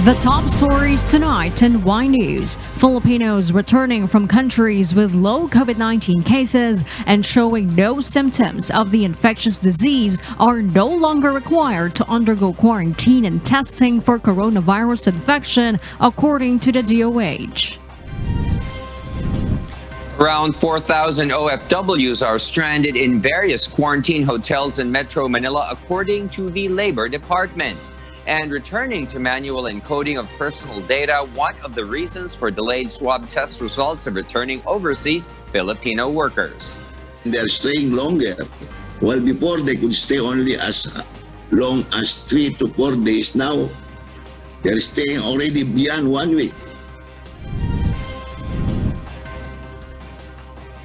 The top stories tonight in Y News. Filipinos returning from countries with low COVID-19 cases and showing no symptoms of the infectious disease are no longer required to undergo quarantine and testing for coronavirus infection, according to the DOH. Around 4,000 OFWs are stranded in various quarantine hotels in Metro Manila, according to the Labor Department. And returning to manual encoding of personal data, one of the reasons for delayed swab test results of returning overseas Filipino workers. They're staying longer. While before they could stay only as long as 3 to 4 days, now they're staying already beyond 1 week.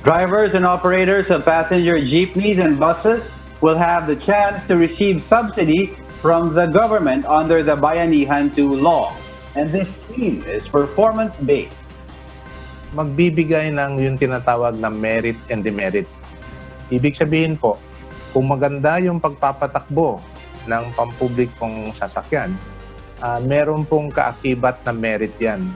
Drivers and operators of passenger jeepneys and buses will have the chance to receive subsidy from the government under the Bayanihan 2 law. And this scheme is performance-based. Magbibigay ng yung tinatawag na merit and demerit. Ibig sabihin po, kung maganda yung pagpapatakbo ng pampublikong sasakyan, meron pong kaakibat na merit yan.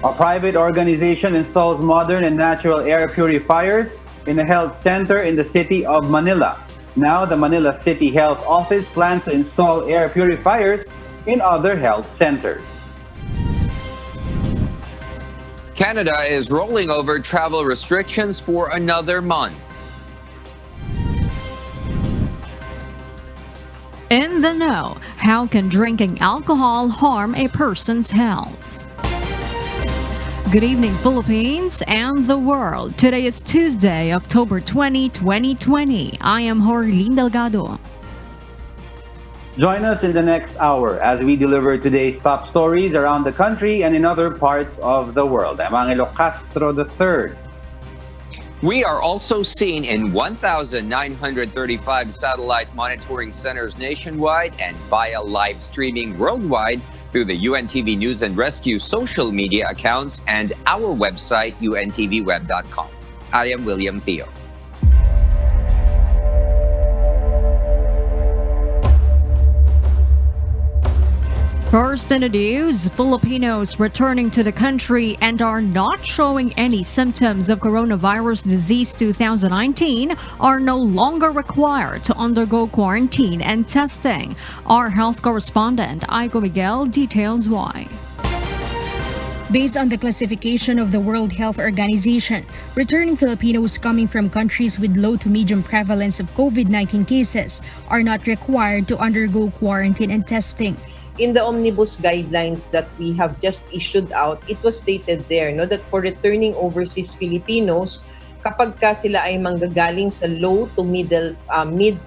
A private organization installs modern and natural air purifiers in a health center in the city of Manila. Now, the Manila City Health Office plans to install air purifiers in other health centers. Canada is rolling over travel restrictions for another month. In the know, how can drinking alcohol harm a person's health? Good evening, Philippines and the world. Today is Tuesday, October 20, 2020. I am Jorlene Delgado. Join us in the next hour as we deliver today's top stories around the country and in other parts of the world. I'm Angelo Castro III. We are also seen in 1,935 satellite monitoring centers nationwide and via live streaming worldwide through the UNTV News and Rescue social media accounts and our website, untvweb.com. I am William Theo. First in the news, Filipinos returning to the country and are not showing any symptoms of coronavirus disease 2019 are no longer required to undergo quarantine and testing. Our health correspondent, Aiko Miguel, details why. Based on the classification of the World Health Organization, returning Filipinos coming from countries with low to medium prevalence of COVID-19 cases are not required to undergo quarantine and testing. In the omnibus guidelines that we have just issued out, it was stated there that for returning overseas Filipinos, kapag ka sila ay manggagaling sa low to mid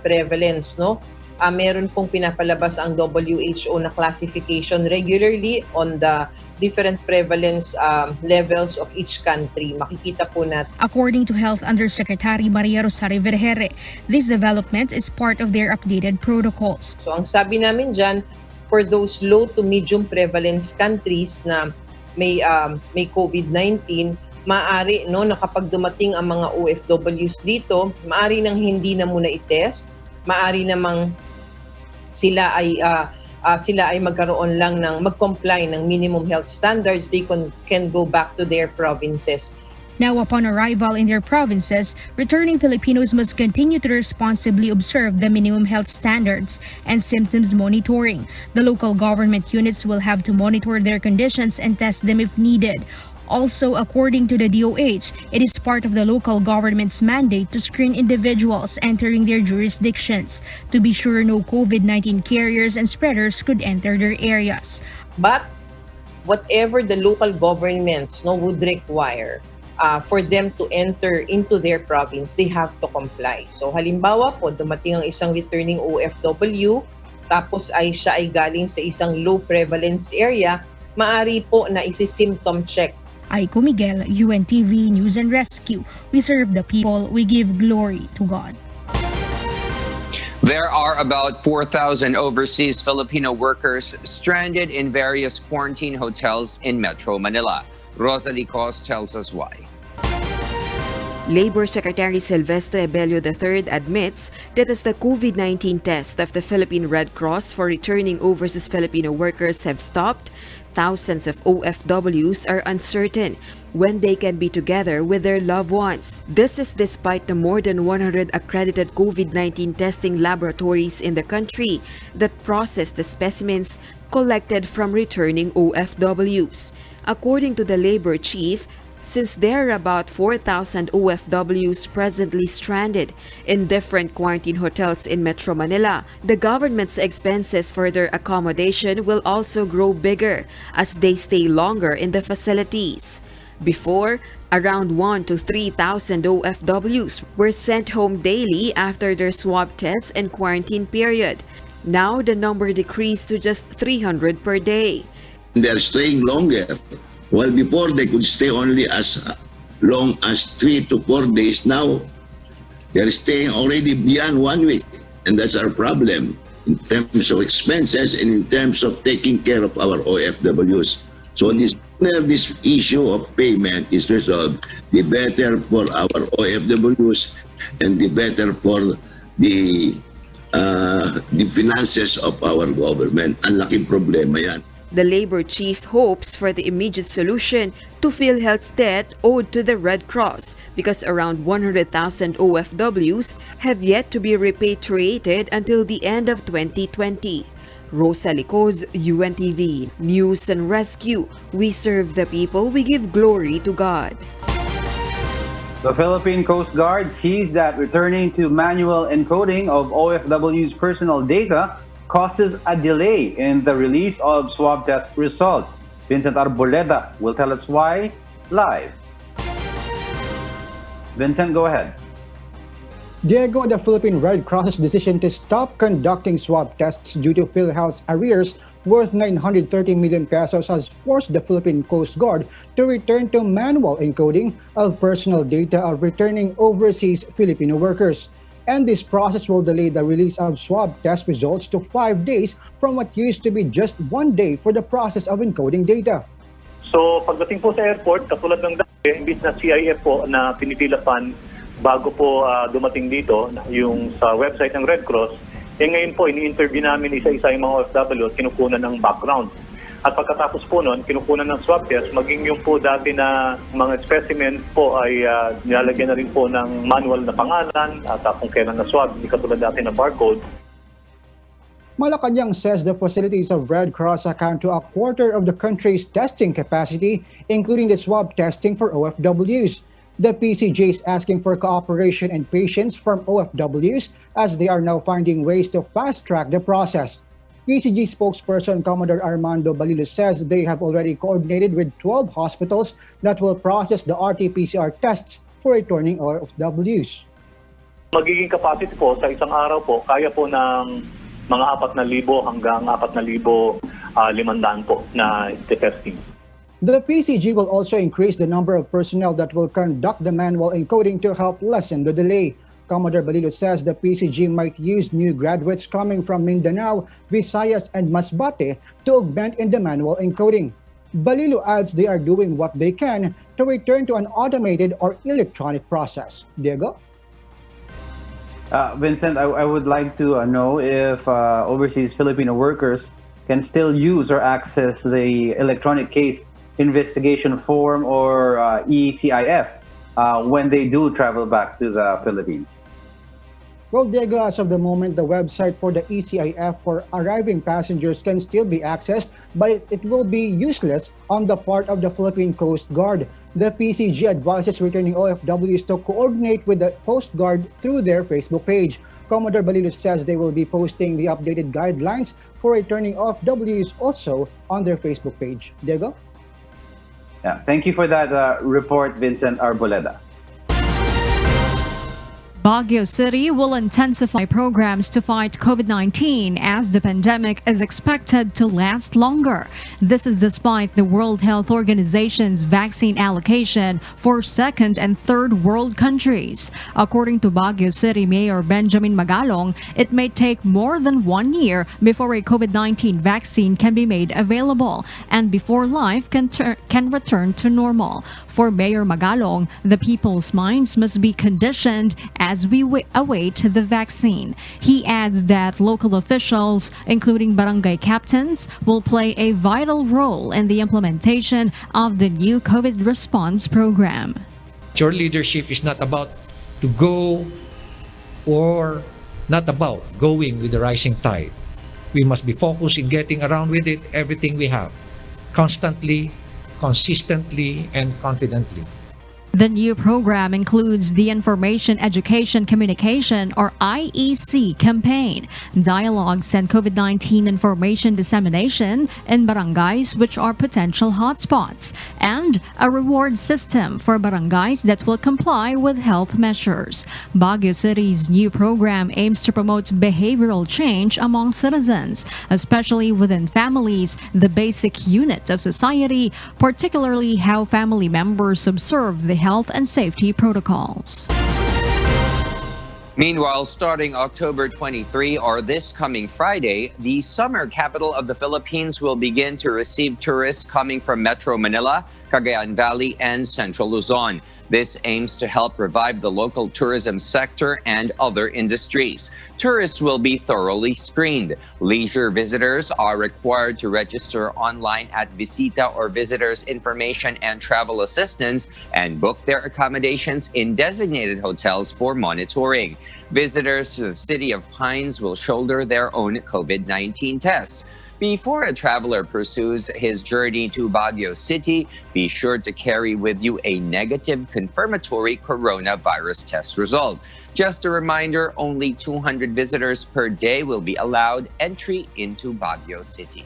prevalence, meron pong pinapalabas ang WHO na classification regularly on the different prevalence levels of each country. Makikita po natin. According to Health Undersecretary Maria Rosario Vergere, this development is part of their updated protocols. So ang sabi namin dyan, for those low to medium prevalence countries na may COVID-19, maaari na kapag dumating ang mga OFWs dito, maaari nang hindi na muna i-test, maaari namang sila ay magkaroon lang ng mag-comply ng minimum health standards. They can go back to their provinces. Now, upon arrival in their provinces, returning Filipinos must continue to responsibly observe the minimum health standards and symptoms monitoring. The local government units will have to monitor their conditions and test them if needed. Also, according to the DOH, it is part of the local government's mandate to screen individuals entering their jurisdictions to be sure no COVID-19 carriers and spreaders could enter their areas. But whatever the local governments would require, for them to enter into their province, they have to comply. So halimbawa po, dumating ang isang returning OFW, tapos siya ay galing sa isang low prevalence area, maari po na isi-symptom check. Aiko Miguel, UNTV News and Rescue. We serve the people, we give glory to God. There are about 4,000 overseas Filipino workers stranded in various quarantine hotels in Metro Manila. Rosalie Cos tells us why. Labor Secretary Silvestre Bello III admits that as the COVID-19 test of the Philippine Red Cross for returning overseas Filipino workers have stopped, thousands of OFWs are uncertain when they can be together with their loved ones. This is despite the more than 100 accredited COVID-19 testing laboratories in the country that process the specimens collected from returning OFWs. According to the labor chief, since there are about 4,000 OFWs presently stranded in different quarantine hotels in Metro Manila, the government's expenses for their accommodation will also grow bigger as they stay longer in the facilities. Before, around 1,000 to 3,000 OFWs were sent home daily after their swab tests and quarantine period. Now the number decreased to just 300 per day. They're staying longer. Well, before they could stay only as long as 3 to 4 days. Now, they're staying already beyond 1 week. And that's our problem in terms of expenses and in terms of taking care of our OFWs. So this issue of payment is resolved, the better for our OFWs and the better for the finances of our government. Ang laking problema yan. The labor chief hopes for the immediate solution to PhilHealth's debt owed to the Red Cross because around 100,000 OFWs have yet to be repatriated until the end of 2020. Rosa Licoz, UNTV, News and Rescue. We serve the people, we give glory to God. The Philippine Coast Guard sees that returning to manual encoding of OFW's personal data causes a delay in the release of swab test results. Vincent Arboleda will tell us why live. Vincent, go ahead. Diego, the Philippine Red Cross's decision to stop conducting swab tests due to PhilHealth's arrears worth 930 million pesos has forced the Philippine Coast Guard to return to manual encoding of personal data of returning overseas Filipino workers. And this process will delay the release of swab test results to 5 days from what used to be just 1 day for the process of encoding data. So pagdating po sa airport, katulad ng dati, imbis na CIF po na pinipilapan bago po dumating dito, yung sa website ng Red Cross, ngayon po ini-interview namin isa-isa yung mga OFW at kinukunan ng background. At pagkatapos po nun, kinukunan ng swab test, maging yung po dati na mga specimen po ay nilalagyan na rin po ng manual na pangalan at kung kailan na swab, hindi katulad dati na barcode. Malacanang says the facilities of Red Cross account to a quarter of the country's testing capacity, including the swab testing for OFWs. The PCG is asking for cooperation and patience from OFWs as they are now finding ways to fast-track the process. PCG spokesperson Commodore Armando Balilo says they have already coordinated with 12 hospitals that will process the RT-PCR tests for returning OFWs. Magiging capacity po sa isang araw po, kaya po ng mga 4,000 hanggang 4,500 po na testing. The PCG will also increase the number of personnel that will conduct the manual encoding to help lessen the delay. Commodore Balilo says the PCG might use new graduates coming from Mindanao, Visayas, and Masbate to augment in the manual encoding. Balilo adds they are doing what they can to return to an automated or electronic process. Diego? Vincent, I would like to know if overseas Filipino workers can still use or access the electronic case investigation form or ECIF when they do travel back to the Philippines. Well, Diego, as of the moment, the website for the ECIF for arriving passengers can still be accessed, but it will be useless on the part of the Philippine Coast Guard. The PCG advises returning OFWs to coordinate with the Coast Guard through their Facebook page. Commodore Balilo says they will be posting the updated guidelines for returning OFWs also on their Facebook page. Diego? Yeah, thank you for that report, Vincent Arboleda. Baguio City will intensify programs to fight COVID-19 as the pandemic is expected to last longer. This is despite the World Health Organization's vaccine allocation for second and third world countries. According to Baguio City Mayor Benjamin Magalong, it may take more than 1 year before a COVID-19 vaccine can be made available and before life can return to normal. For Mayor Magalong, the people's minds must be conditioned as we await the vaccine. He adds that local officials, including barangay captains, will play a vital role in the implementation of the new COVID response program. Your leadership is not about to go or not about going with the rising tide. We must be focused in getting around with it everything we have, constantly, consistently, and confidently. The new program includes the Information Education Communication or IEC campaign, dialogues and COVID-19 information dissemination in barangays which are potential hotspots, and a reward system for barangays that will comply with health measures. Baguio City's new program aims to promote behavioral change among citizens, especially within families, the basic unit of society, particularly how family members observe the health and safety protocols. Meanwhile, starting October 23 or this coming Friday, the summer capital of the Philippines will begin to receive tourists coming from Metro Manila, Cagayan Valley, and Central Luzon. This aims to help revive the local tourism sector and other industries. Tourists will be thoroughly screened. Leisure visitors are required to register online at Visita or Visitors Information and Travel Assistance and book their accommodations in designated hotels for monitoring. Visitors to the City of Pines will shoulder their own COVID-19 tests. Before a traveler pursues his journey to Baguio City, be sure to carry with you a negative confirmatory coronavirus test result. Just a reminder, only 200 visitors per day will be allowed entry into Baguio City.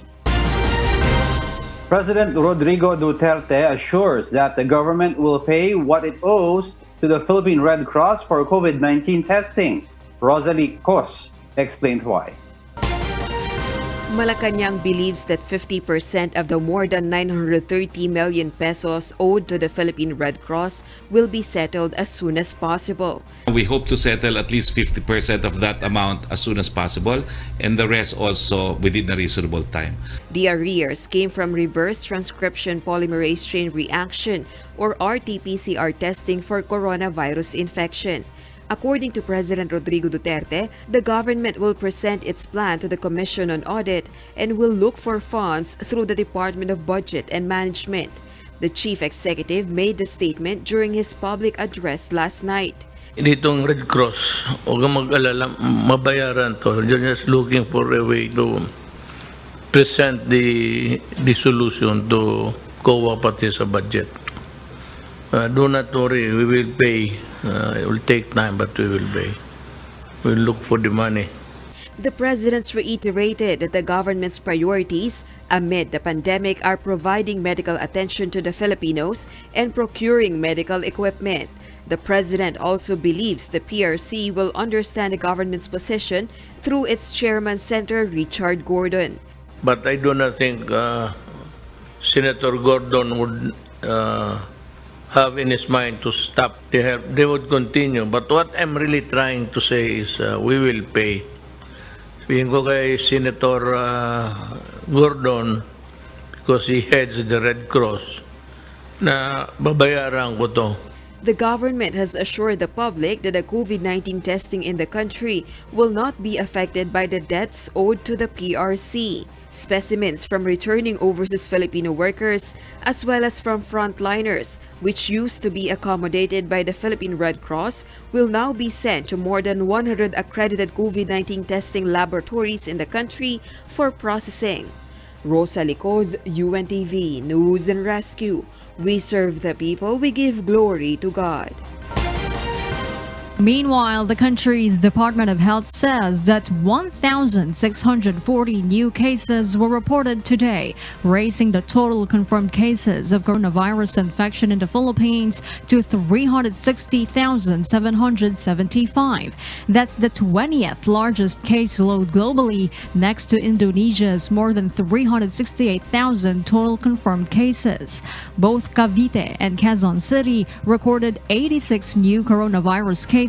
President Rodrigo Duterte assures that the government will pay what it owes to the Philippine Red Cross for COVID-19 testing. Rosalie Cos explains why. Malacanang believes that 50% of the more than 930 million pesos owed to the Philippine Red Cross will be settled as soon as possible. We hope to settle at least 50% of that amount as soon as possible, and the rest also within a reasonable time. The arrears came from reverse transcription polymerase chain reaction or RT-PCR testing for coronavirus infection. According to President Rodrigo Duterte, the government will present its plan to the Commission on Audit and will look for funds through the Department of Budget and Management. The chief executive made the statement during his public address last night. Itong Red Cross, huwag kang mag-alala, mabayaran to. They're just looking for a way to present the solution to COA pati sa budget. Do not worry, we will pay. It will take time, but we will pay. We will look for the money. The presidents reiterated that the government's priorities amid the pandemic are providing medical attention to the Filipinos and procuring medical equipment. The president also believes the PRC will understand the government's position through its chairman, Senator Richard Gordon. But I do not think Senator Gordon would have in his mind to stop the help. They would continue. But what I'm really trying to say is we will pay. Sabihin ko kay Senator Gordon, because he heads the Red Cross, na babayaran ko to. The government has assured the public that the COVID-19 testing in the country will not be affected by the debts owed to the PRC. Specimens from returning overseas Filipino workers as well as from frontliners, which used to be accommodated by the Philippine Red Cross, will now be sent to more than 100 accredited COVID-19 testing laboratories in the country for processing. Rosalie Cos, UNTV News and Rescue. We serve the people, we give glory to God. Meanwhile, the country's Department of Health says that 1,640 new cases were reported today, raising the total confirmed cases of coronavirus infection in the Philippines to 360,775. That's the 20th largest caseload globally, next to Indonesia's more than 368,000 total confirmed cases. Both Cavite and Quezon City recorded 86 new coronavirus cases,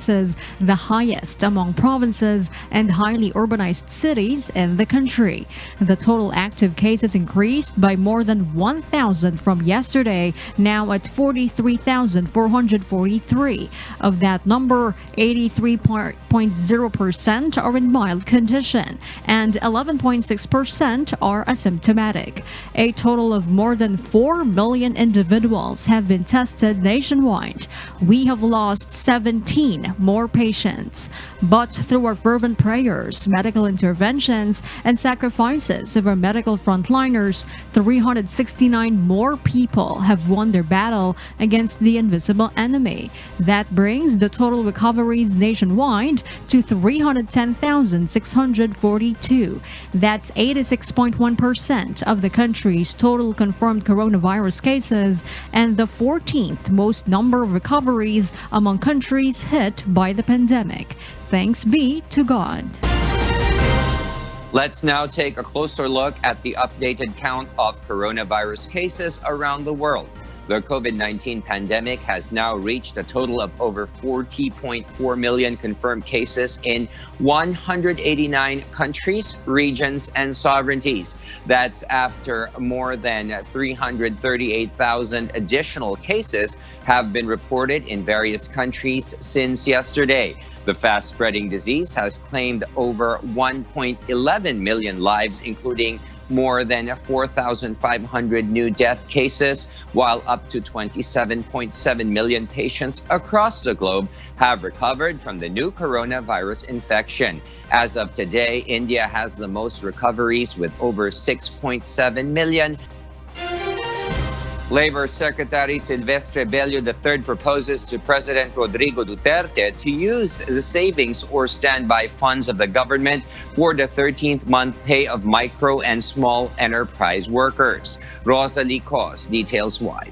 the highest among provinces and highly urbanized cities in the country. The total active cases increased by more than 1,000 from yesterday, now at 43,443. Of that number, 83.0% are in mild condition and 11.6% are asymptomatic. A total of more than 4 million individuals have been tested nationwide. We have lost 17 more patients. But through our fervent prayers, medical interventions, and sacrifices of our medical frontliners, 369 more people have won their battle against the invisible enemy. That brings the total recoveries nationwide to 310,642. That's 86.1% of the country's total confirmed coronavirus cases and the 14th most number of recoveries among countries hit by the pandemic. Thanks be to God. Let's now take a closer look at the updated count of coronavirus cases around the world. The COVID-19 pandemic has now reached a total of over 40.4 million confirmed cases in 189 countries, regions, and sovereignties. That's after more than 338,000 additional cases have been reported in various countries since yesterday. The fast-spreading disease has claimed over 1.11 million lives, including more than 4,500 new death cases, while up to 27.7 million patients across the globe have recovered from the new coronavirus infection. As of today, India has the most recoveries with over 6.7 million. Labor Secretary Silvestre Bello III proposes to President Rodrigo Duterte to use the savings or standby funds of the government for the 13th month pay of micro and small enterprise workers. Rosalie Cos details why.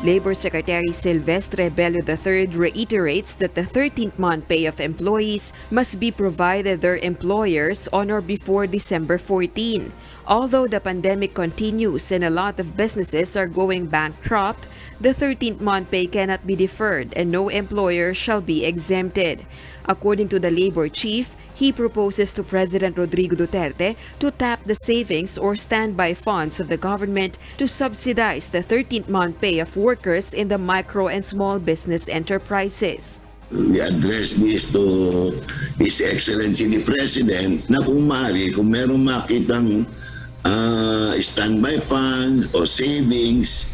Labor Secretary Silvestre Bello III reiterates that the 13th month pay of employees must be provided their employers on or before December 14. Although the pandemic continues and a lot of businesses are going bankrupt, the 13th month pay cannot be deferred and no employer shall be exempted. According to the labor chief, he proposes to President Rodrigo Duterte to tap the savings or standby funds of the government to subsidize the 13th month pay of workers in the micro and small business enterprises. We address this to His Excellency the President na kung maaari, kung merong makitang standby funds o savings,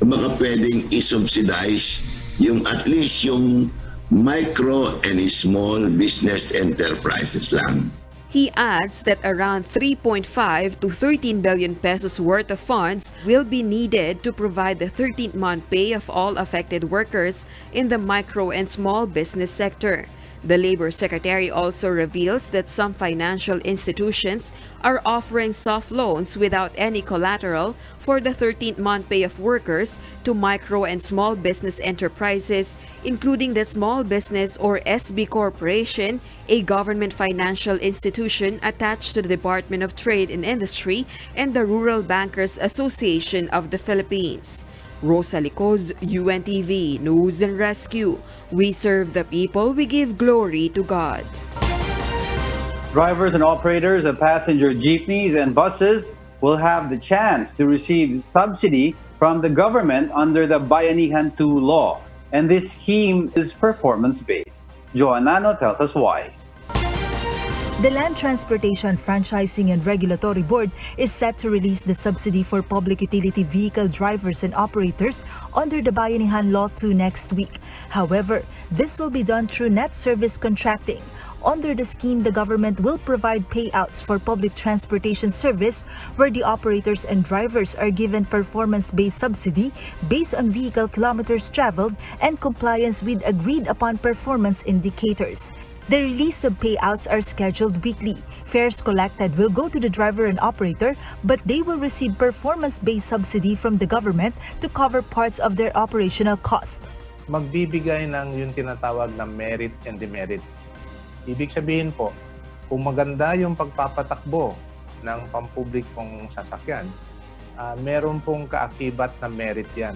baka pwedeng i-subsidize yung at least yung micro and small business enterprises lang. He adds that around 3.5 to 13 billion pesos worth of funds will be needed to provide the 13th month pay of all affected workers in the micro and small business sector. The Labor Secretary also reveals that some financial institutions are offering soft loans without any collateral for the 13th month pay of workers to micro and small business enterprises, including the Small Business or SB Corporation, a government financial institution attached to the Department of Trade and Industry, and the Rural Bankers Association of the Philippines. Rosalie Cos, UNTV News and Rescue. We serve the people, we give glory to God. Drivers and operators of passenger jeepneys and buses will have the chance to receive subsidy from the government under the Bayanihan 2 law. And this scheme is performance-based. Joanano tells us why. The Land Transportation Franchising and Regulatory Board is set to release the subsidy for public utility vehicle drivers and operators under the Bayanihan Law 2 next week. However, this will be done through net service contracting. Under the scheme, the government will provide payouts for public transportation service where the operators and drivers are given performance-based subsidy based on vehicle kilometers traveled and compliance with agreed-upon performance indicators. The release of payouts are scheduled weekly. Fares collected will go to the driver and operator, but they will receive performance-based subsidy from the government to cover parts of their operational cost. Magbibigay ng yung tinatawag na merit and demerit. Ibig sabihin po, kung maganda yung pagpapatakbo ng pampublikong sasakyan, meron pong kaakibat na merit yan.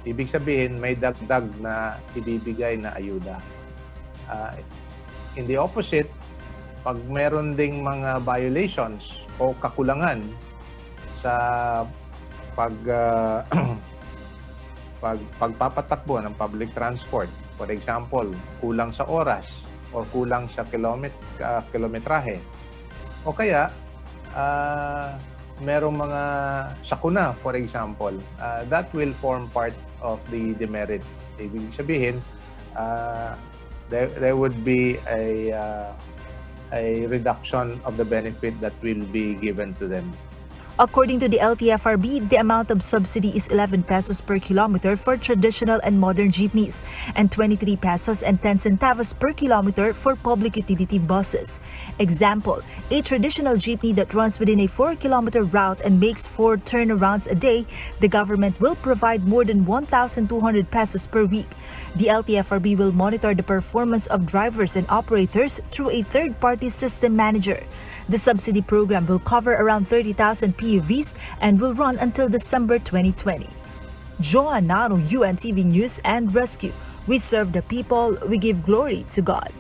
Ibig sabihin, may dagdag na ibibigay na ayuda. In the opposite, pag meron ding mga violations o kakulangan sa pagpapatakbo ng public transport, for example, kulang sa oras o kulang sa kilometrahe, o kaya merong mga sakuna, for example, that will form part of the demerit. Ibig sabihin, there would be a reduction of the benefit that will be given to them. According to the LTFRB, the amount of subsidy is 11 pesos per kilometer for traditional and modern jeepneys and 23 pesos and 10 centavos per kilometer for public utility buses. Example, a traditional jeepney that runs within a 4-kilometer route and makes 4 turnarounds a day, the government will provide more than 1,200 pesos per week. The LTFRB will monitor the performance of drivers and operators through a third-party system manager. The subsidy program will cover around 30,000 PUVs and will run until December 2020. Joan Nano, UNTV News and Rescue. We serve the people, we give glory to God.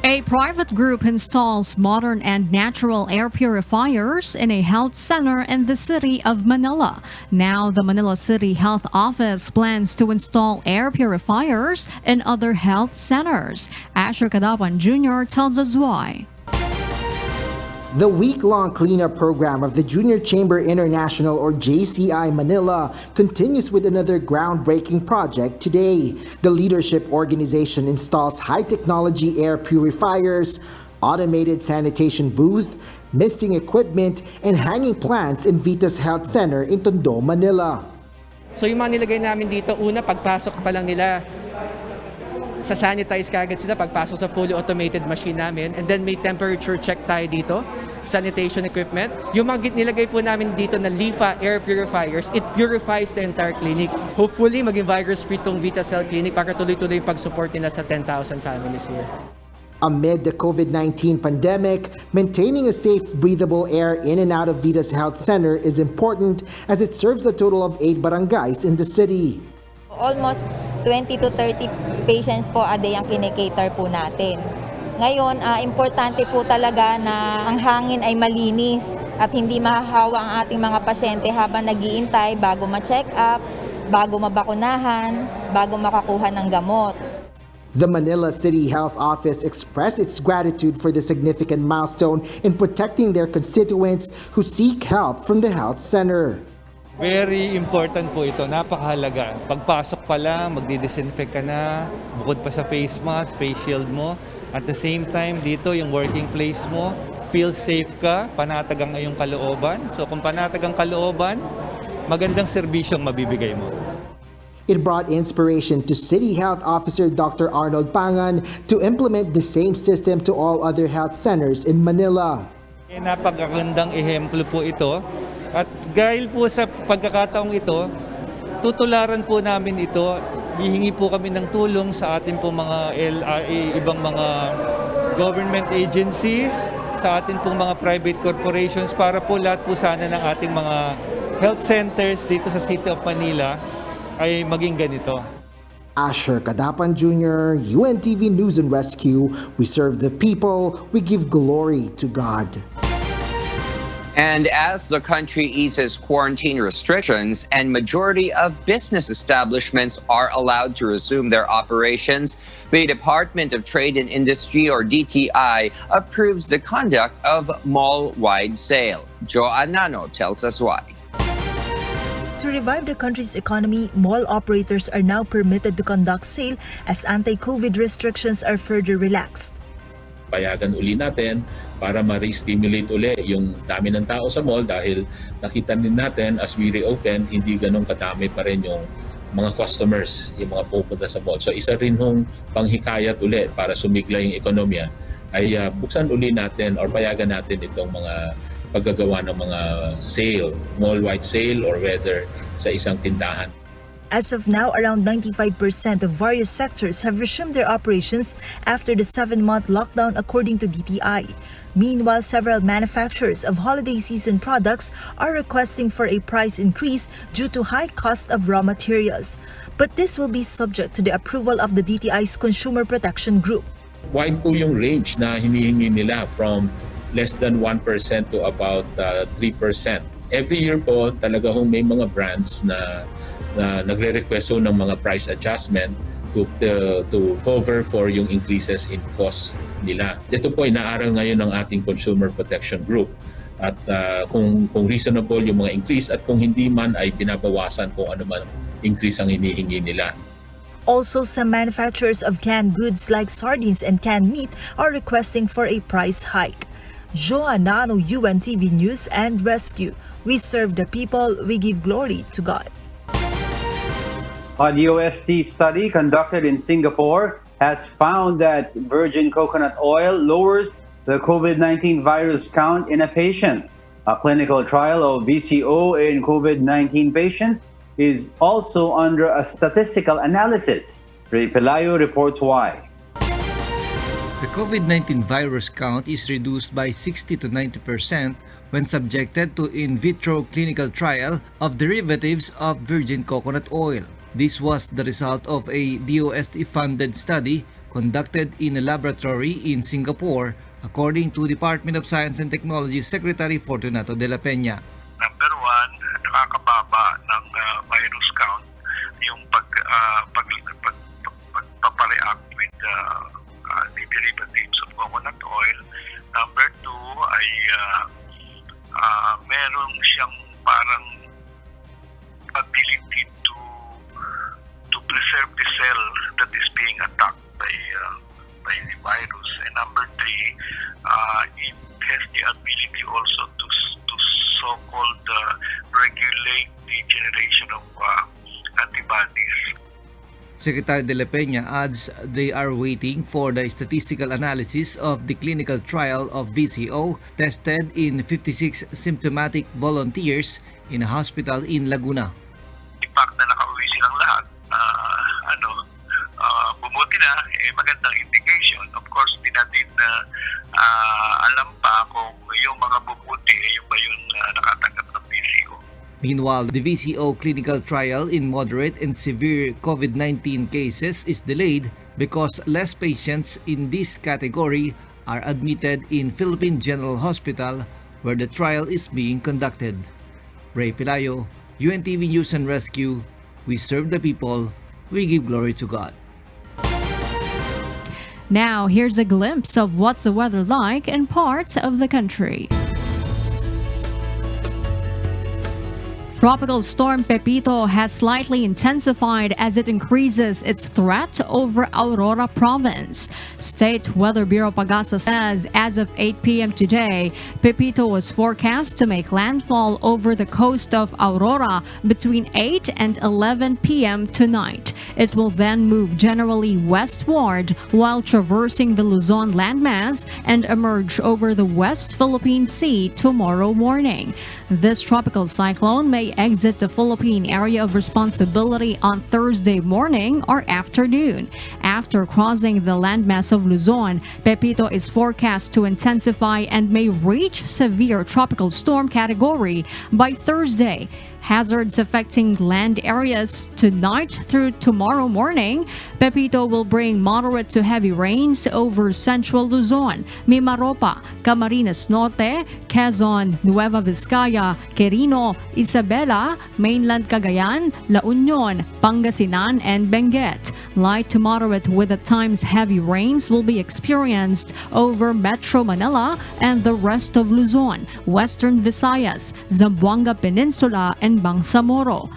A private group installs modern and natural air purifiers in a health center in the city of Manila. Now, the Manila City Health Office plans to install air purifiers in other health centers. Asher Cadapan Jr. tells us why. The week-long cleanup program of the Junior Chamber International or JCI Manila continues with another groundbreaking project today. The leadership organization installs high-technology air purifiers, automated sanitation booth, misting equipment, and hanging plants in Vitas Health Center in Tondo, Manila. So yung mga nilagay namin dito, una pagpasok pa lang nila, sa sanitize kagad sila pagpasok sa fully automated machine namin, and then may temperature check tayo dito, sanitation equipment. Yung mga nilagay po namin dito na LIFA air purifiers, it purifies the entire clinic. Hopefully, maging virus-free tong Vitas Health Clinic para tuloy-tuloy yung pag-support nila sa 10,000 families here. Amid the COVID-19 pandemic, maintaining a safe, breathable air in and out of Vitas Health Center is important as it serves a total of 8 barangays in the city. Almost 20 to 30 patients po a day ang kinikater po natin. Ngayon, importante po talaga na ang hangin ay malinis at hindi mahahawa ang ating mga pasyente habang nag-iintay bago ma-check up, bago mabakunahan, bago makakuha ng gamot. The Manila City Health Office expressed its gratitude for the significant milestone in protecting their constituents who seek help from the health center. Very important po ito, napakahalaga. Pagpasok pa lang, magdi-disinfect ka na, bukod pa sa face mask, face shield mo. At the same time, dito yung working place mo, feel safe ka, panatag ang iyong kalooban. So kung panatag ang kalooban, magandang serbisyong mabibigay mo. It brought inspiration to City Health Officer Dr. Arnold Pangan to implement the same system to all other health centers in Manila. Napakagandang ehemplo po ito. At dahil po sa pagkakataong ito, tutularan po namin ito. Hihingi po kami ng tulong sa ating po mga LRA, ibang mga government agencies, sa ating pong mga private corporations para po lahat po sana ng ating mga health centers dito sa City of Manila ay maging ganito. Asher Cadapan Jr., UNTV News and Rescue. We serve the people, we give glory to God. And as the country eases quarantine restrictions and majority of business establishments are allowed to resume their operations, the Department of Trade and Industry, or DTI, approves the conduct of mall-wide sale. Joan Nano tells us why. To revive the country's economy, mall operators are now permitted to conduct sale as anti-COVID restrictions are further relaxed. Payagan uli natin para ma-re-stimulate uli yung dami ng tao sa mall dahil nakita din natin as we reopen, hindi ganun kadami pa rin yung mga customers, yung mga pupunta sa mall. So isa rin hong panghikayat uli para sumigla yung ekonomiya ay buksan uli natin or payagan natin itong mga paggagawa ng mga sale, mall-wide sale or whether sa isang tindahan. As of now, around 95% of various sectors have resumed their operations after the 7-month lockdown according to DTI. Meanwhile, several manufacturers of holiday season products are requesting for a price increase due to high cost of raw materials. But this will be subject to the approval of the DTI's Consumer Protection Group. Wide po yung range na hinihingi nila from less than 1% to about 3%. Every year po talaga may mga brands na nagre-request ng mga price adjustment to cover for yung increases in cost nila. Ito po ay naaral ngayon ng ating Consumer Protection Group. At kung reasonable yung mga increase at kung hindi man ay binabawasan kung ano man increase ang hinihingi nila. Also, some manufacturers of canned goods like sardines and canned meat are requesting for a price hike. Joanano, UNTV News and Rescue. We serve the people, we give glory to God. A UST study conducted in Singapore has found that virgin coconut oil lowers the COVID-19 virus count in a patient. A clinical trial of VCO in COVID-19 patients is also under a statistical analysis. Ray Pelayo reports why. The COVID-19 virus count is reduced by 60 to 90% when subjected to in vitro clinical trial of derivatives of virgin coconut oil. This was the result of a DOST-funded study conducted in a laboratory in Singapore, according to Department of Science and Technology Secretary Fortunato de la Peña. Number one, nakakababa ng virus count yung pagpapareact with the derivatives of coconut oil. Number two ay meron siyang parang ability to preserve the cell that is being attacked by the virus. And number three, it has the ability also to so-called regulate the generation of antibodies. Secretary de la Peña adds they are waiting for the statistical analysis of the clinical trial of VCO tested in 56 symptomatic volunteers in a hospital in Laguna. The fact na nakauwi silang lahat, bumuti na, magandang indication. Of course, di natin alam pa kung yung mga bumuti yung ba yung nakatanggap ng VCO. Meanwhile, the VCO clinical trial in moderate and severe COVID-19 cases is delayed because less patients in this category are admitted in Philippine General Hospital where the trial is being conducted. Ray Pelayo, UNTV News and Rescue. We serve the people, we give glory to God. Now, here's a glimpse of what's the weather like in parts of the country. Tropical storm Pepito has slightly intensified as it increases its threat over Aurora province. State Weather Bureau Pagasa says as of 8 p.m. today, Pepito was forecast to make landfall over the coast of Aurora between 8 and 11 p.m. tonight. It will then move generally westward while traversing the Luzon landmass and emerge over the West Philippine Sea tomorrow morning. This tropical cyclone may exit the Philippine area of responsibility on Thursday morning or afternoon. After crossing the landmass of Luzon, Pepito is forecast to intensify and may reach severe tropical storm category by Thursday. Hazards affecting land areas tonight through tomorrow morning. Pepito will bring moderate to heavy rains over central Luzon, Mimaropa, Camarines Norte, Quezon, Nueva Vizcaya, Quirino, Isabela, mainland Cagayan, La Union, Pangasinan, and Benguet. Light to moderate with at times heavy rains will be experienced over Metro Manila and the rest of Luzon, Western Visayas, Zamboanga Peninsula, and in Bangsamoro.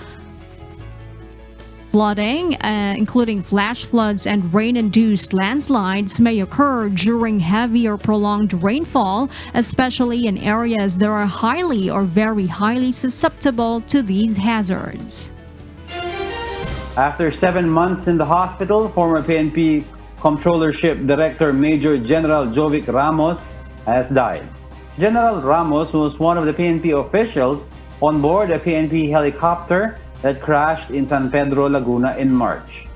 Flooding, including flash floods and rain-induced landslides, may occur during heavy or prolonged rainfall, especially in areas that are highly or very highly susceptible to these hazards. After 7 months in the hospital, former PNP Comptrollership Director Major General Jovic Ramos has died. General Ramos was one of the PNP officials on board a PNP helicopter that crashed in San Pedro, Laguna in March.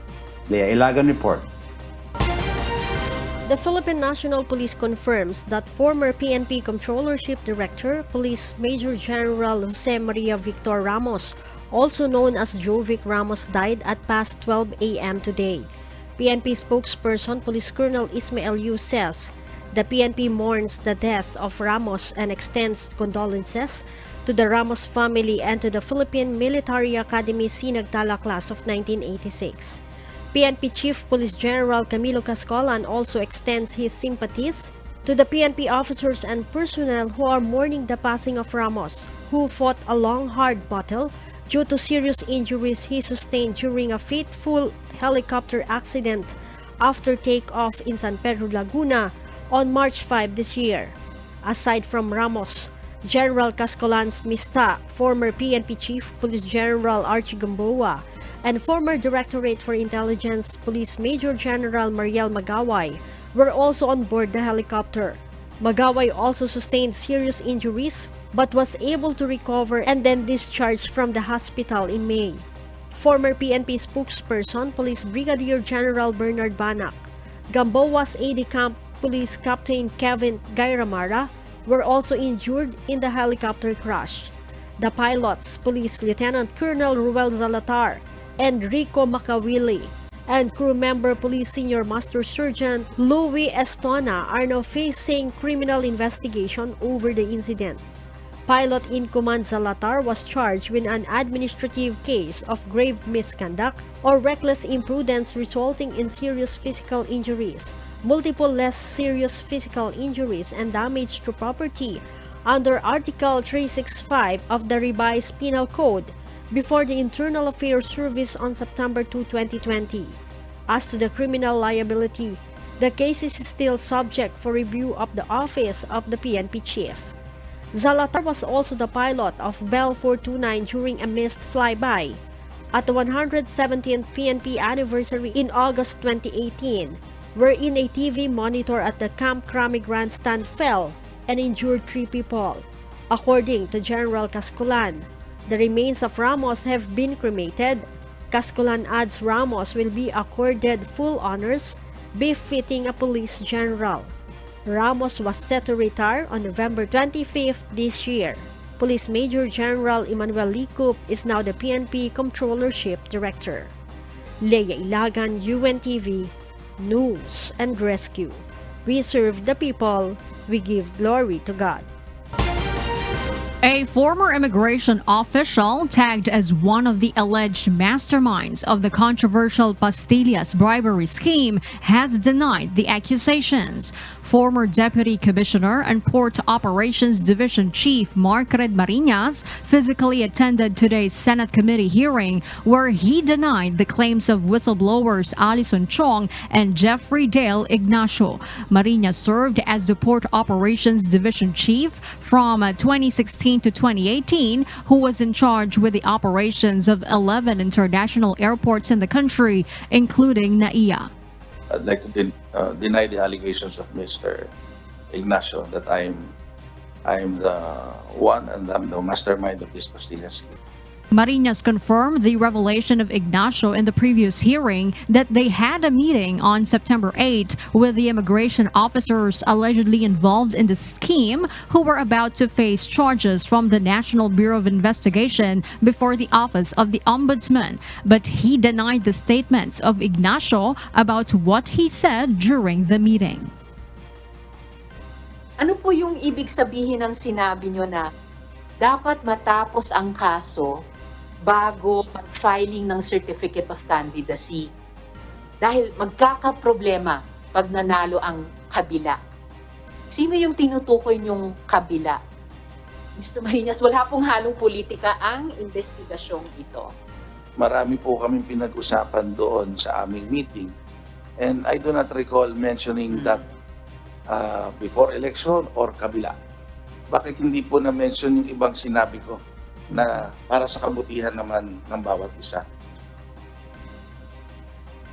Lea Ilagan reports. The Philippine National Police confirms that former PNP Comptrollership Director, Police Major General Jose Maria Victor Ramos, also known as Jovic Ramos, died at past 12 a.m. today. PNP spokesperson Police Colonel Ismael Yu says the PNP mourns the death of Ramos and extends condolences to the Ramos family and to the Philippine Military Academy Sinagtala class of 1986. PNP Chief Police General Camilo Cascolan also extends his sympathies to the PNP officers and personnel who are mourning the passing of Ramos, who fought a long, hard battle due to serious injuries he sustained during a fateful helicopter accident after takeoff in San Pedro, Laguna on March 5 this year. Aside from Ramos, General Cascolan's mista, former PNP Chief Police General Archie Gamboa, and former Directorate for Intelligence Police Major General Mariel Magaway were also on board the helicopter. Magaway also sustained serious injuries but was able to recover and then discharged from the hospital in May. Former PNP spokesperson Police Brigadier General Bernard Banac, Gamboa's aide-de-camp Police Captain Kevin Gairamara were also injured in the helicopter crash. The pilots, Police Lieutenant Colonel Ruel Zalatar and Rico Macawili, and crew member Police Senior Master Sergeant Louis Estona are now facing criminal investigation over the incident. Pilot in command Zalatar was charged with an administrative case of grave misconduct or reckless imprudence resulting in serious physical injuries, multiple less serious physical injuries, and damage to property under Article 365 of the revised Penal Code before the Internal Affairs Service on September 2, 2020. As to the criminal liability, the case is still subject for review of the Office of the PNP Chief. Zalatar was also the pilot of Bell 429 during a missed flyby at the 117th PNP anniversary in August 2018, wherein a TV monitor at the Camp Crame Grandstand fell and injured 3 people. According to General Cascolan, the remains of Ramos have been cremated. Cascolan adds Ramos will be accorded full honors befitting a police general. Ramos was set to retire on November 25th this year. Police Major General Emmanuel Licup is now the PNP Comptrollership Director. Leia Ilagan, UNTV, News and Rescue. We serve the people, we give glory to God. A former immigration official tagged as one of the alleged masterminds of the controversial Pastillas bribery scheme has denied the accusations. Former Deputy Commissioner and Port Operations Division Chief Mark Red Marinas physically attended today's Senate committee hearing where he denied the claims of whistleblowers Alison Chong and Jeffrey Dale Ignacio. Marinas served as the Port Operations Division Chief from 2016 to 2018, who was in charge with the operations of 11 international airports in the country, including NAIA. I'd like to deny the allegations of Mr. Ignacio that I'm the one and I'm the mastermind of this Pastillas scheme. Marinas confirmed the revelation of Ignacio in the previous hearing that they had a meeting on September 8 with the immigration officers allegedly involved in the scheme who were about to face charges from the National Bureau of Investigation before the Office of the Ombudsman. But he denied the statements of Ignacio about what he said during the meeting. Ano po yung ibig sabihin ng sinabi nyo na dapat matapos ang kaso bago mag-filing ng Certificate of Candidacy? Dahil magkakaproblema pag nanalo ang kabila. Sino yung tinutukoy niyong kabila? Mr. Marinas, wala pong halong politika ang investigasyong ito. Marami po kaming pinag-usapan doon sa aming meeting. And I do not recall mentioning that before election or kabila. Bakit hindi po na-mention yung ibang sinabi ko na para sa kabutihan naman ng bawat isa?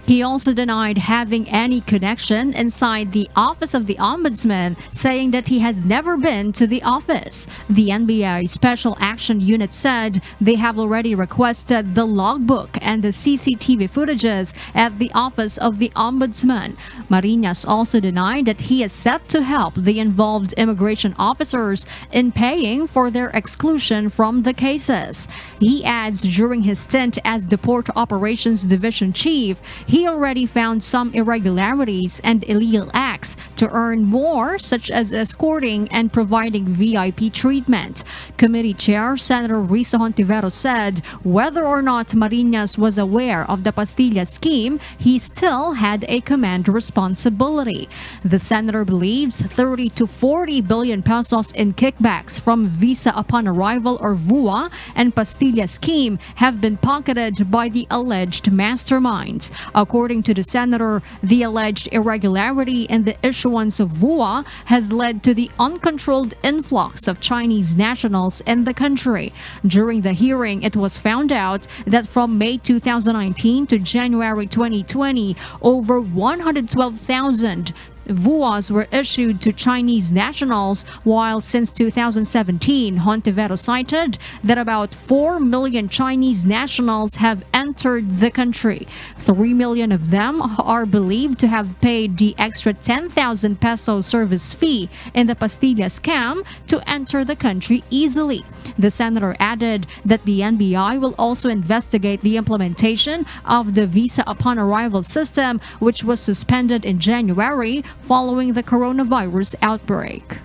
He also denied having any connection inside the office of the Ombudsman, saying that he has never been to the office. The NBA Special Action Unit said they have already requested the logbook and the CCTV footages at the office of the Ombudsman. Marinas also denied that he is set to help the involved immigration officers in paying for their exclusion from the cases. He adds during his stint as the Port Operations Division Chief, he already found some irregularities and illegal acts to earn more, such as escorting and providing VIP treatment. Committee Chair Senator Risa Hontiveros said whether or not Marinas was aware of the Pastilla scheme, he still had a command responsibility. The senator believes 30 to 40 billion pesos in kickbacks from visa upon arrival or VOA and Pastilla scheme have been pocketed by the alleged masterminds. According to the senator, the alleged irregularity in the issuance of VOA has led to the uncontrolled influx of Chinese nationals in the country. During the hearing, it was found out that from May 2019 to January 2020, over 112,000 VUAs were issued to Chinese nationals, while since 2017, Hontiveros cited that about 4 million Chinese nationals have entered the country. 3 million of them are believed to have paid the extra 10,000 peso service fee in the Pastilla scam to enter the country easily. The senator added that the NBI will also investigate the implementation of the visa upon arrival system, which was suspended in January following the coronavirus outbreak.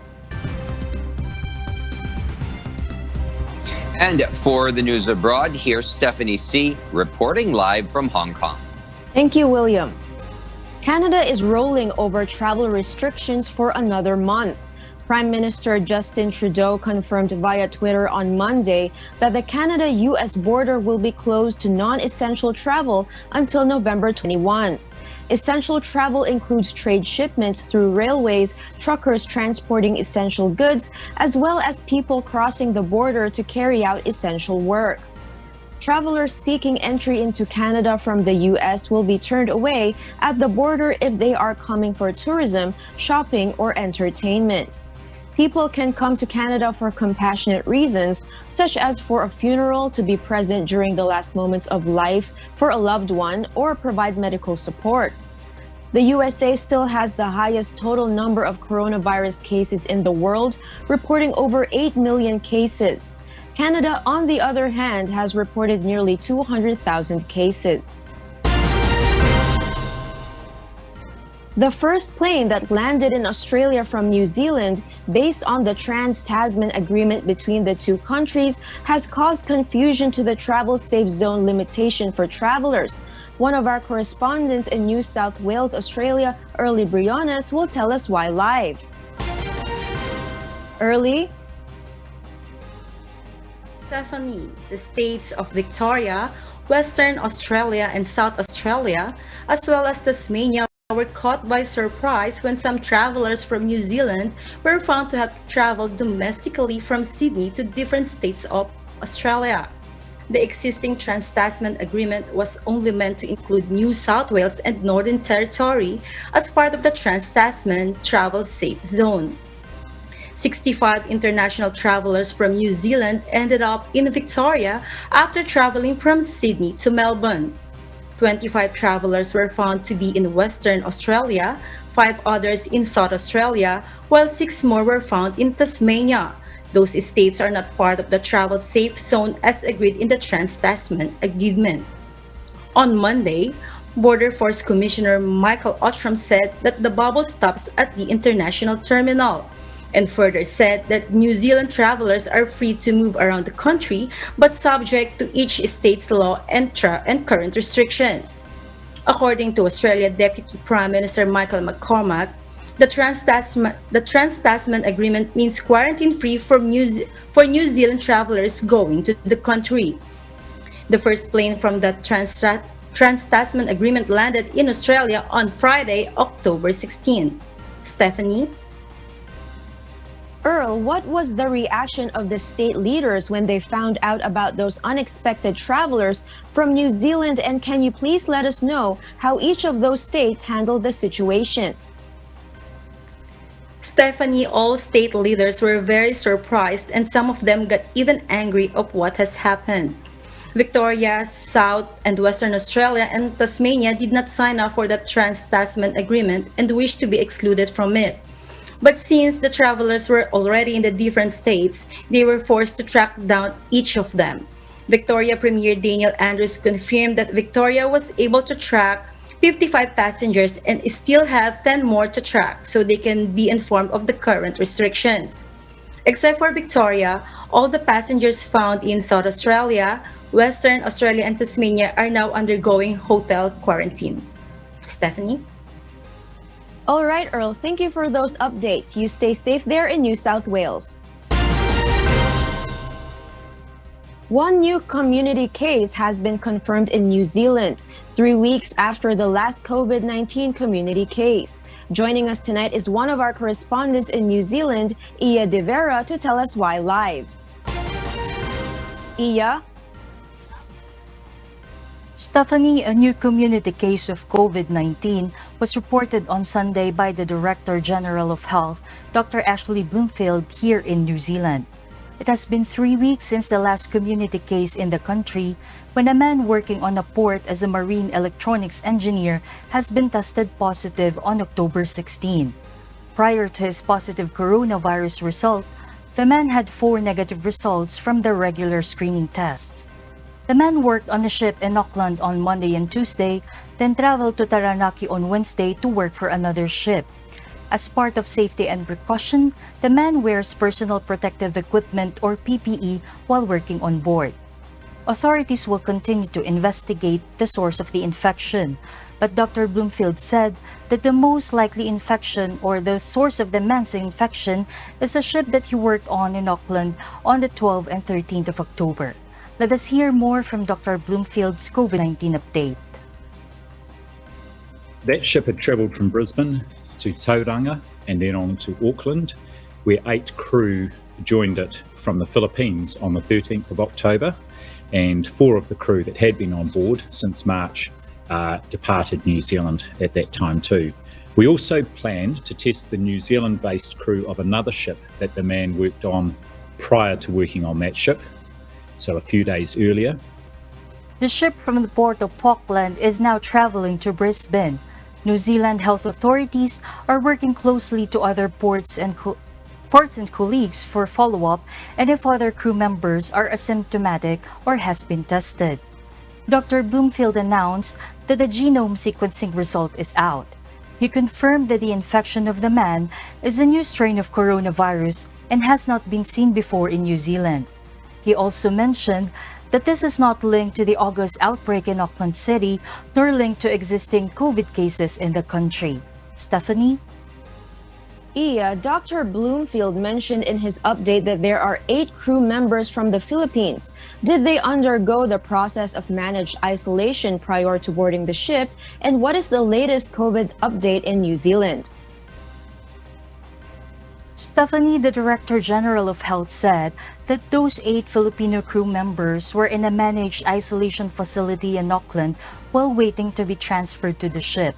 And for the news abroad, here's Stephanie C. reporting live from Hong Kong. Thank you, William. Canada is rolling over travel restrictions for another month. Prime Minister Justin Trudeau confirmed via Twitter on Monday that the Canada-US border will be closed to non-essential travel until November 21. Essential travel includes trade shipments through railways, truckers transporting essential goods, as well as people crossing the border to carry out essential work. Travelers seeking entry into Canada from the U.S. will be turned away at the border if they are coming for tourism, shopping, or entertainment. People can come to Canada for compassionate reasons, such as for a funeral, to be present during the last moments of life for a loved one, or provide medical support. The USA still has the highest total number of coronavirus cases in the world, reporting over 8 million cases. Canada, on the other hand, has reported nearly 200,000 cases. The first plane that landed in Australia from New Zealand, based on the Trans-Tasman Agreement between the two countries, has caused confusion to the travel safe zone limitation for travelers. One of our correspondents in New South Wales, Australia, Early Briones, will tell us why live. Early? Stephanie, the states of Victoria, Western Australia and South Australia, as well as Tasmania, were caught by surprise when some travelers from New Zealand were found to have traveled domestically from Sydney to different states of Australia. The existing Trans-Tasman Agreement was only meant to include New South Wales and Northern Territory as part of the Trans-Tasman Travel Safe Zone. 65 international travelers from New Zealand ended up in Victoria after traveling from Sydney to Melbourne. 25 travelers were found to be in Western Australia, 5 others in South Australia, while 6 more were found in Tasmania. Those states are not part of the travel safe zone as agreed in the Trans-Tasman Agreement. On Monday, Border Force Commissioner Michael Ottram said that the bubble stops at the international terminal, and further said that New Zealand travelers are free to move around the country but subject to each state's law and current restrictions. According to Australia Deputy Prime Minister Michael McCormack, The Trans-Tasman Agreement means quarantine-free for New Zealand travelers going to the country. The first plane from the Trans-Tasman Agreement landed in Australia on Friday, October 16. Stephanie? Earl, what was the reaction of the state leaders when they found out about those unexpected travelers from New Zealand, and can you please let us know how each of those states handled the situation? Stephanie, all state leaders were very surprised, and some of them got even angry of what has happened. Victoria, South and Western Australia and Tasmania did not sign up for the Trans-Tasman Agreement and wished to be excluded from it. But since the travelers were already in the different states, they were forced to track down each of them. Victoria Premier Daniel Andrews confirmed that Victoria was able to track 55 passengers and still have 10 more to track so they can be informed of the current restrictions. Except for Victoria, all the passengers found in South Australia, Western Australia and Tasmania are now undergoing hotel quarantine. Stephanie? All right, Earl, thank you for those updates. You stay safe there in New South Wales. One new community case has been confirmed in New Zealand, 3 weeks after the last COVID-19 community case. Joining us tonight is one of our correspondents in New Zealand, Iya De Vera, to tell us why live. Iya? Stephanie, a new community case of COVID-19 was reported on Sunday by the Director General of Health, Dr. Ashley Bloomfield, here in New Zealand. It has been 3 weeks since the last community case in the country when a man working on a port as a marine electronics engineer has been tested positive on October 16. Prior to his positive coronavirus result, the man had 4 negative results from the regular screening tests. The man worked on a ship in Auckland on Monday and Tuesday, then traveled to Taranaki on Wednesday to work for another ship. As part of safety and precaution, the man wears personal protective equipment or PPE while working on board. Authorities will continue to investigate the source of the infection, but Dr. Bloomfield said that the most likely infection or the source of the man's infection is a ship that he worked on in Auckland on the 12th and 13th of October. Let us hear more from Dr. Bloomfield's COVID-19 update. That ship had travelled from Brisbane to Tauranga and then on to Auckland, where 8 crew joined it from the Philippines on the 13th of October, and 4 of the crew that had been on board since March departed New Zealand at that time too. We also planned to test the New Zealand-based crew of another ship that the man worked on prior to working on that ship, so a few days earlier. The ship from the port of Auckland is now traveling to Brisbane. New Zealand health authorities are working closely to other ports and colleagues for follow-up and if other crew members are asymptomatic or has been tested. Dr. Bloomfield announced that the genome sequencing result is out. He confirmed that the infection of the man is a new strain of coronavirus and has not been seen before in New Zealand. He also mentioned that this is not linked to the August outbreak in Auckland City, nor linked to existing COVID cases in the country. Stephanie? Iya, Dr. Bloomfield mentioned in his update that there are 8 crew members from the Philippines. Did they undergo the process of managed isolation prior to boarding the ship? And what is the latest COVID update in New Zealand? Stephanie, the Director General of Health, said that those 8 Filipino crew members were in a managed isolation facility in Auckland while waiting to be transferred to the ship.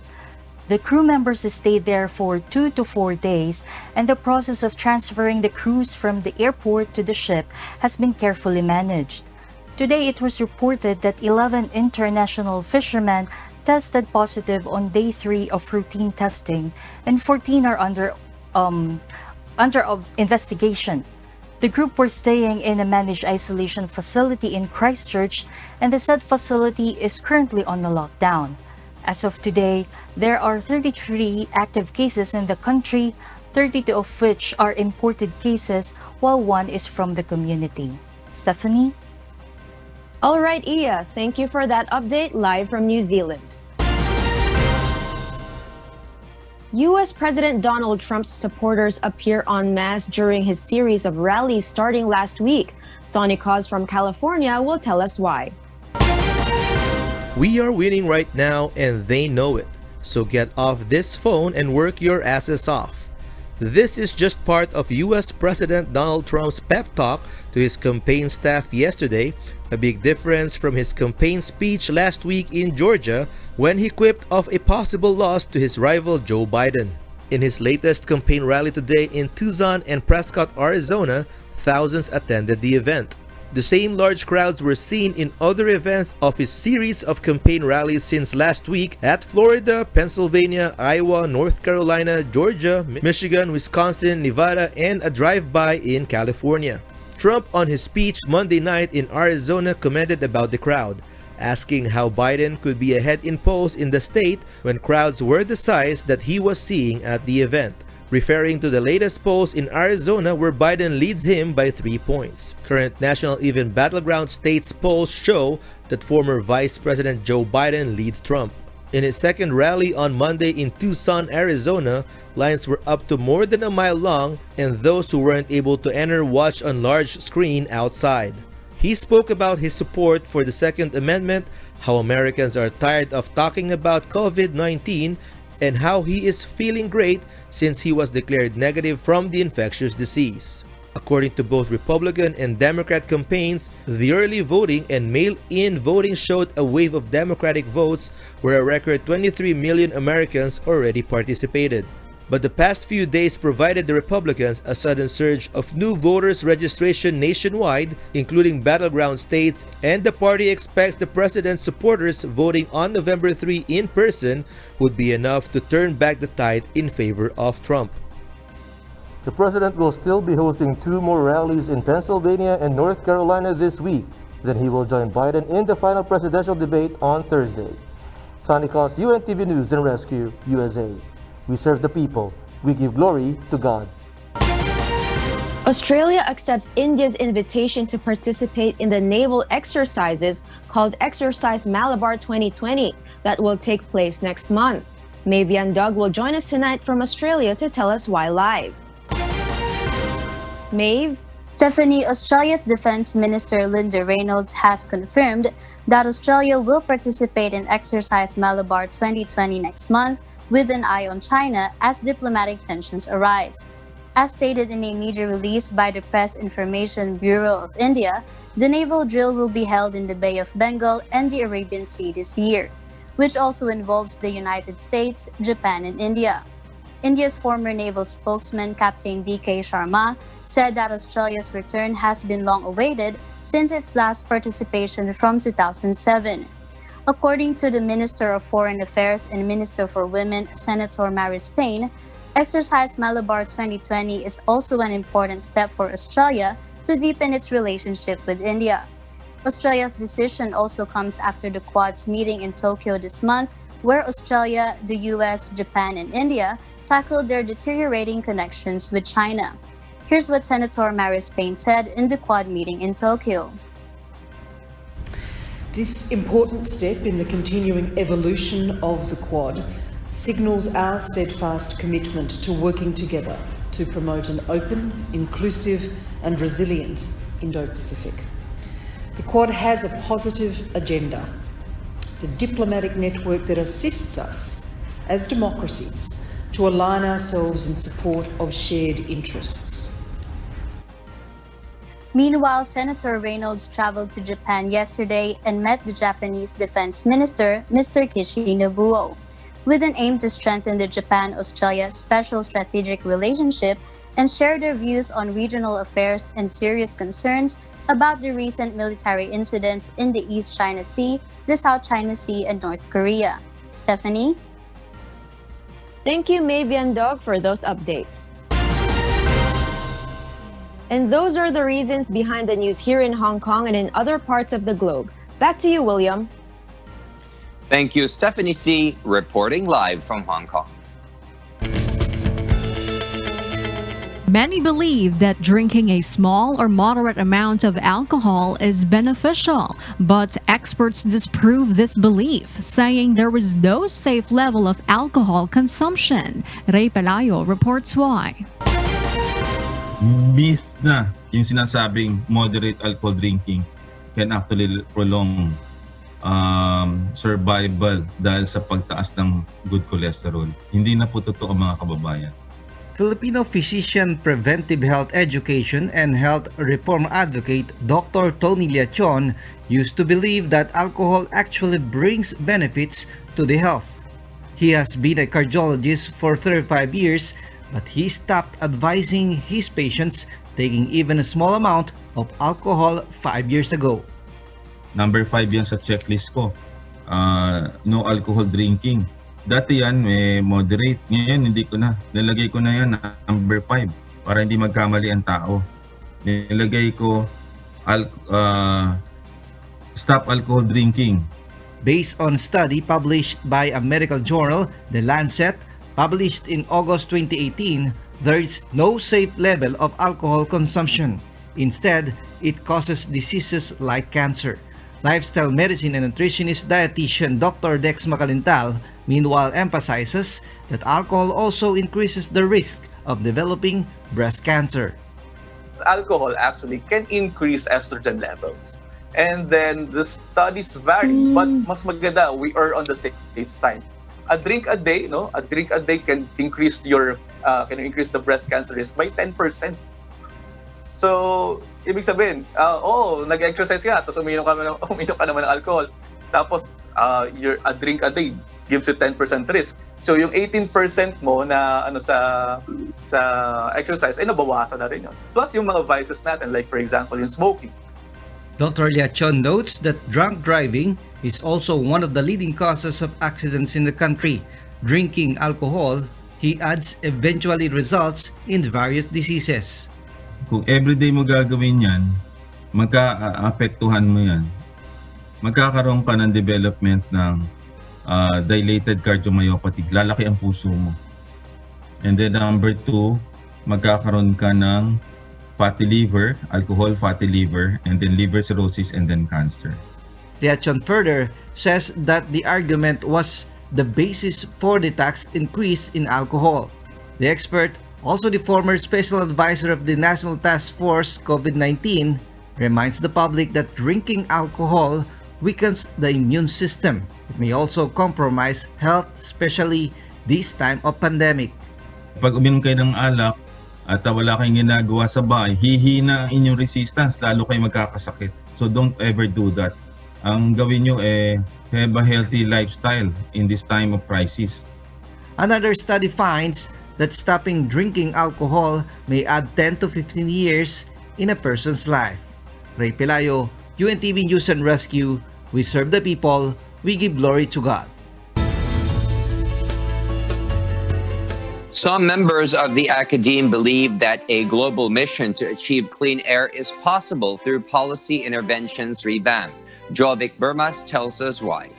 The crew members stayed there for 2 to 4 days, and the process of transferring the crews from the airport to the ship has been carefully managed. Today, it was reported that 11 international fishermen tested positive on day 3 of routine testing, and 14 are under investigation. The group were staying in a managed isolation facility in Christchurch, and the said facility is currently on a lockdown. As of today, there are 33 active cases in the country, 32 of which are imported cases, while 1 is from the community. Stephanie? All right, Iya, thank you for that update live from New Zealand. U.S. President Donald Trump's supporters appear en masse during his series of rallies starting last week. Sonny Cos from California will tell us why. We are winning right now and they know it. So get off this phone and work your asses off. This is just part of U.S. President Donald Trump's pep talk to his campaign staff yesterday, a big difference from his campaign speech last week in Georgia when he quipped of a possible loss to his rival Joe Biden. In his latest campaign rally today in Tucson and Prescott, Arizona, thousands attended the event. The same large crowds were seen in other events of his series of campaign rallies since last week at Florida, Pennsylvania, Iowa, North Carolina, Georgia, Michigan, Wisconsin, Nevada, and a drive-by in California. Trump, on his speech Monday night in Arizona, commented about the crowd, asking how Biden could be ahead in polls in the state when crowds were the size that he was seeing at the event, referring to the latest polls in Arizona where Biden leads him by 3 points. Current national even battleground states polls show that former Vice President Joe Biden leads Trump. In his second rally on Monday in Tucson, Arizona, lines were up to more than a mile long and those who weren't able to enter watched on large screen outside. He spoke about his support for the Second Amendment, how Americans are tired of talking about COVID-19, and how he is feeling great since he was declared negative from the infectious disease. According to both Republican and Democrat campaigns, the early voting and mail-in voting showed a wave of Democratic votes where a record 23 million Americans already participated. But the past few days provided the Republicans a sudden surge of new voters registration nationwide, including battleground states, and the party expects the president's supporters voting on November 3 in person would be enough to turn back the tide in favor of Trump. The president will still be hosting 2 more rallies in Pennsylvania and North Carolina this week. Then he will join Biden in the final presidential debate on Thursday. Sonny Cos, UNTV News and Rescue, USA. We serve the people. We give glory to God. Australia accepts India's invitation to participate in the naval exercises called Exercise Malabar 2020 that will take place next month. Maeve and Doug will join us tonight from Australia to tell us why live. Maeve? Stephanie, Australia's Defence Minister Linda Reynolds has confirmed that Australia will participate in Exercise Malabar 2020 next month with an eye on China as diplomatic tensions arise. As stated in a media release by the Press Information Bureau of India, the naval drill will be held in the Bay of Bengal and the Arabian Sea this year, which also involves the United States, Japan, and India. India's former naval spokesman, Captain D.K. Sharma, said that Australia's return has been long awaited since its last participation from 2007. According to the Minister of Foreign Affairs and Minister for Women, Senator Maris Payne, Exercise Malabar 2020 is also an important step for Australia to deepen its relationship with India. Australia's decision also comes after the Quad's meeting in Tokyo this month, where Australia, the US, Japan, and India tackled their deteriorating connections with China. Here's what Senator Maris Payne said in the Quad meeting in Tokyo. This important step in the continuing evolution of the Quad signals our steadfast commitment to working together to promote an open, inclusive and resilient Indo-Pacific. The Quad has a positive agenda. It's a diplomatic network that assists us as democracies to align ourselves in support of shared interests. Meanwhile, Senator Reynolds traveled to Japan yesterday and met the Japanese Defense Minister, Mr. Kishi Nobuo, with an aim to strengthen the Japan-Australia special strategic relationship and share their views on regional affairs and serious concerns about the recent military incidents in the East China Sea, the South China Sea, and North Korea. Stephanie? Thank you, Maeve and Doug, for those updates. And those are the reasons behind the news here in Hong Kong and in other parts of the globe. Back to you, William. Thank you, Stephanie C., reporting live from Hong Kong. Many believe that drinking a small or moderate amount of alcohol is beneficial, but experts disprove this belief, saying there is no safe level of alcohol consumption. Ray Pelayo reports why. Myth na yung sinasabing moderate alcohol drinking can actually prolong survival dahil sa pagtaas ng good cholesterol. Hindi na po totoo mga kababayan. Filipino physician, preventive health education and health reform advocate Dr. Tony Liachon used to believe that alcohol actually brings benefits to the health. He has been a cardiologist for 35 years, but he stopped advising his patients taking even a small amount of alcohol 5 years ago. Number 5 yan sa checklist ko. No alcohol drinking. Dati yan, may moderate. Ngayon, hindi ko na. Nilagay ko na yan number 5 para hindi magkamali ang tao. Nilagay ko stop alcohol drinking. Based on study published by a medical journal, The Lancet, published in August 2018, there is no safe level of alcohol consumption. Instead, it causes diseases like cancer. Lifestyle medicine and nutritionist dietitian Dr. Dex Macalintal meanwhile emphasizes that alcohol also increases the risk of developing breast cancer. Alcohol actually can increase estrogen levels. And then the studies vary, but mas maganda, we are on the safe side. A drink a day, no? A drink a day can increase increase the breast cancer risk by 10%. So, ibig sabihin, nag-exercise ka, tapos uminom ka naman ng alcohol. Tapos, a drink a day gives you 10% risk. So, yung 18% mo na sa exercise, ay nabawasan na rin yun. Plus, yung mga vices natin, like for example, yung smoking. Dr. Liachon notes that drunk driving is also one of the leading causes of accidents in the country. Drinking alcohol, he adds, eventually results in various diseases. Kung everyday mo gagawin yan, magka-apektuhan mo yan. Magkakaroon ka ng development ng dilated cardiomyopathy, lalaki ang puso mo. And then number 2, magkakaroon ka ng fatty liver, alcohol fatty liver, and then liver cirrhosis, and then cancer. Liachon further says that the argument was the basis for the tax increase in alcohol. The expert, also the former special advisor of the National Task Force COVID-19, reminds the public that drinking alcohol weakens the immune system. It may also compromise health, especially this time of pandemic. Pag uminom kayo ng alak at wala kayong ginagawa sa bahay, hihina ang inyong resistance, lalo kayo magkakasakit. So don't ever do that. Ang gawin nyo have a healthy lifestyle in this time of crisis. Another study finds that stopping drinking alcohol may add 10 to 15 years in a person's life. Ray Pelayo, UNTV News and Rescue. We serve the people. We give glory to God. Some members of the academe believe that a global mission to achieve clean air is possible through policy interventions revamp. Jovic Burmas tells us why.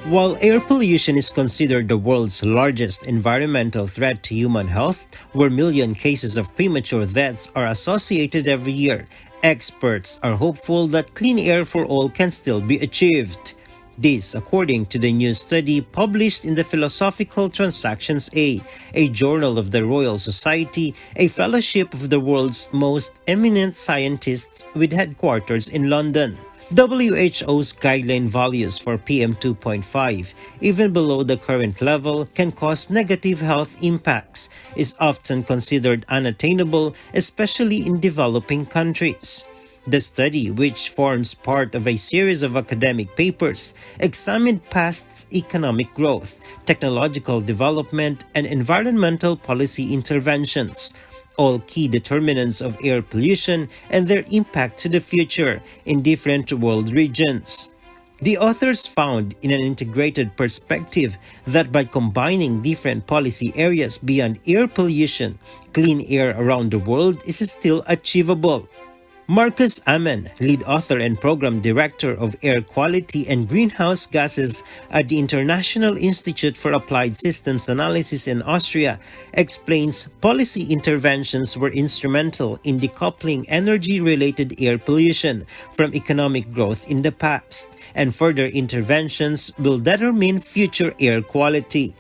While air pollution is considered the world's largest environmental threat to human health, where million cases of premature deaths are associated every year, experts are hopeful that clean air for all can still be achieved. This, according to the new study published in the Philosophical Transactions A journal of the Royal Society, a fellowship of the world's most eminent scientists with headquarters in London. WHO's guideline values for PM2.5, even below the current level, can cause negative health impacts, is often considered unattainable, especially in developing countries. The study, which forms part of a series of academic papers, examined past economic growth, technological development, and environmental policy interventions, all key determinants of air pollution and their impact to the future in different world regions. The authors found in an integrated perspective that by combining different policy areas beyond air pollution, clean air around the world is still achievable. Marcus Amen, lead author and program director of Air Quality and Greenhouse Gases at the International Institute for Applied Systems Analysis in Austria, explains policy interventions were instrumental in decoupling energy-related air pollution from economic growth in the past, and further interventions will determine future air quality.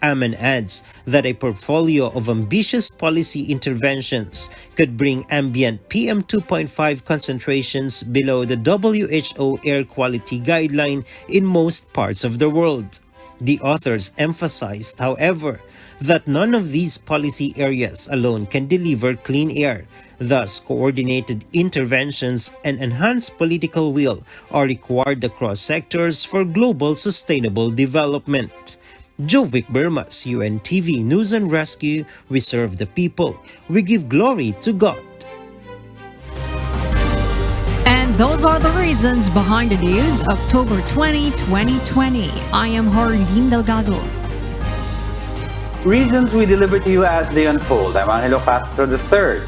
Amen adds that a portfolio of ambitious policy interventions could bring ambient PM 2.5 concentrations below the WHO air quality guideline in most parts of the world. The authors emphasized, however, that none of these policy areas alone can deliver clean air. Thus, coordinated interventions and enhanced political will are required across sectors for global sustainable development. Jovic Burmas, UNTV News and Rescue. We serve the people. We give glory to God. And those are the reasons behind the news, October 20, 2020. I am Harleen Delgado. Reasons we deliver to you as they unfold. I'm Angelo Castro III.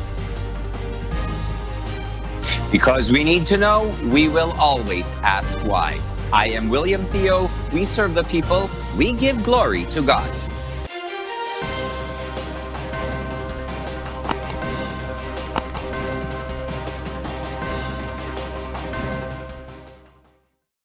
Because we need to know, we will always ask why. I am William Theo. We serve the people. We give glory to God.